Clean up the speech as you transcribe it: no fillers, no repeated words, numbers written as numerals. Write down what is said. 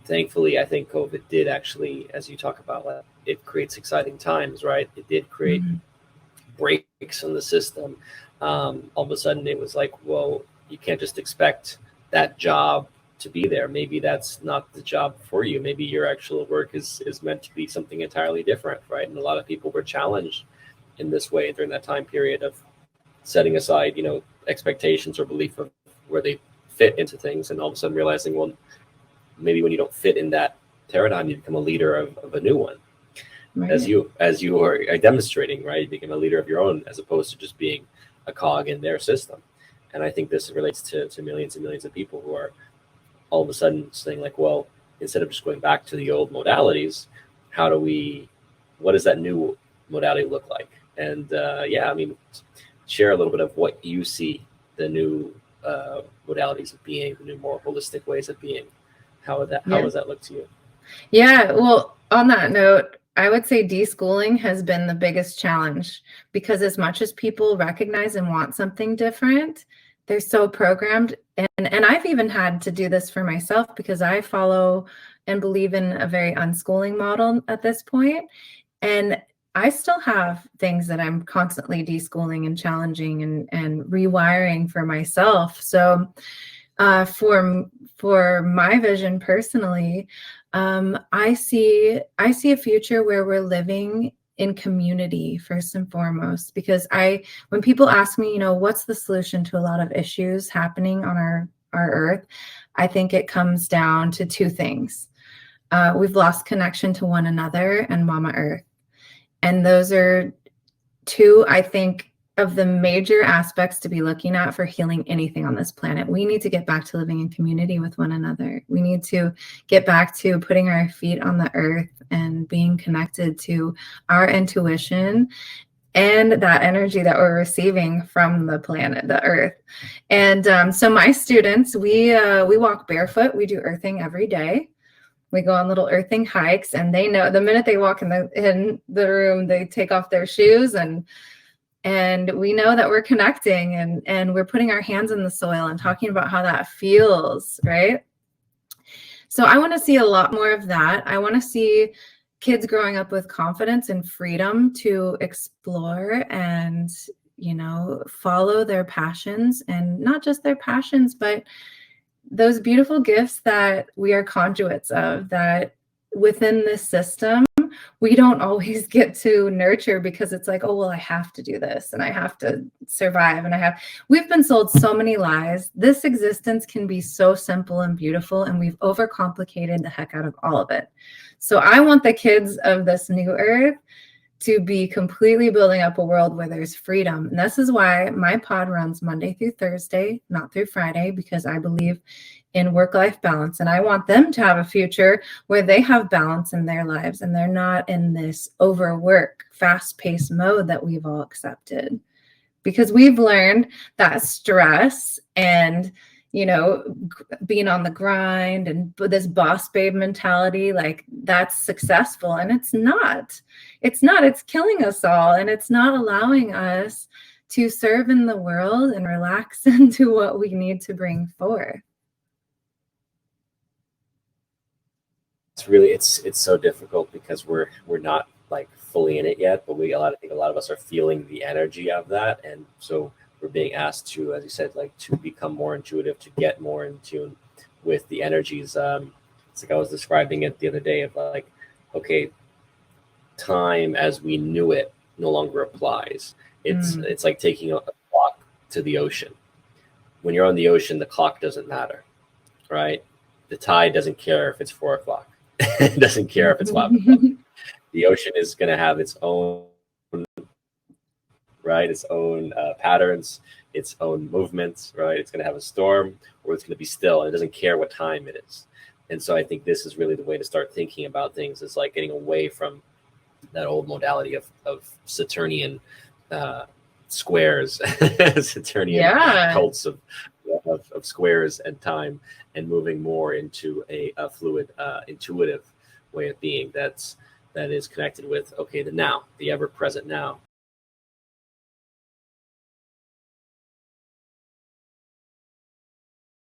thankfully, I think COVID did actually, as you talk about, like, it creates exciting times, right? It did create Mhm. breaks in the system. All of a sudden, it was like, well, you can't just expect that job to be there. Maybe that's not the job for you. Maybe your actual work is meant to be something entirely different, right? And a lot of people were challenged in this way during that time period of setting aside, expectations or belief of where they fit into things, and all of a sudden realizing, well, maybe when you don't fit in that paradigm, you become a leader of a new one, as Right. you are demonstrating, right? You become a leader of your own, as opposed to just being a cog in their system. And I think this relates to millions and millions of people who are all of a sudden saying, like, well, instead of just going back to the old modalities, how do we, what does that new modality look like? And yeah, I mean, share a little bit of what you see the new modalities of being, the new more holistic ways of being. How Yeah. does that look to you? Yeah. Well, on that note, I would say deschooling has been the biggest challenge because as much as people recognize and want something different, they're so programmed. And I've even had to do this for myself because I follow and believe in a very unschooling model at this point. And I still have things that I'm constantly deschooling and challenging and rewiring for myself. So for my vision personally, I see a future where we're living in community first and foremost. Because when people ask me, what's the solution to a lot of issues happening on our earth, I think it comes down to two things. We've lost connection to one another and Mama Earth, and those are two, I think, of the major aspects to be looking at for healing anything on this planet. We need to get back to living in community with one another. We need to get back to putting our feet on the earth and being connected to our intuition and that energy that we're receiving from the planet, the earth. And so my students, we walk barefoot. We do earthing every day. We go on little earthing hikes, and they know the minute they walk in the room, they take off their shoes, and we know that we're connecting, and we're putting our hands in the soil and talking about how that feels, right? So I want to see a lot more of that. I want to see kids growing up with confidence and freedom to explore and, follow their passions, and not just their passions, but those beautiful gifts that we are conduits of, that within this system we don't always get to nurture, because it's like, oh, well, I have to do this and I have to survive, and we've been sold so many lies. This existence can be so simple and beautiful, and we've overcomplicated the heck out of all of it. So I want the kids of this new earth to be completely building up a world where there's freedom. And this is why my pod runs Monday through Thursday, not through Friday, because I believe in work-life balance. And I want them to have a future where they have balance in their lives and they're not in this overwork, fast-paced mode that we've all accepted. Because we've learned that stress and being on the grind and this boss babe mentality, like, that's successful. And it's not. It's killing us all. And it's not allowing us to serve in the world and relax into what we need to bring forth. It's so difficult because we're not like fully in it yet, but I think a lot of us are feeling the energy of that, and so we're being asked to, as you said, like, to become more intuitive, to get more in tune with the energies. It's like I was describing it the other day of, like, okay, time as we knew it no longer applies. It's like taking a clock to the ocean. When you're on the ocean, the clock doesn't matter, right? The tide doesn't care if it's 4 o'clock. It doesn't care if it's 5 o'clock. The ocean is going to have its own, right, its own patterns, its own movements, right? It's going to have a storm, or it's going to be still, and it doesn't care what time it is. And so I think this is really the way to start thinking about things, is like getting away from that old modality of Saturnian squares, Saturnian cults of squares and time, and moving more into a fluid, intuitive way of being that is connected with, okay, the now, the ever present now,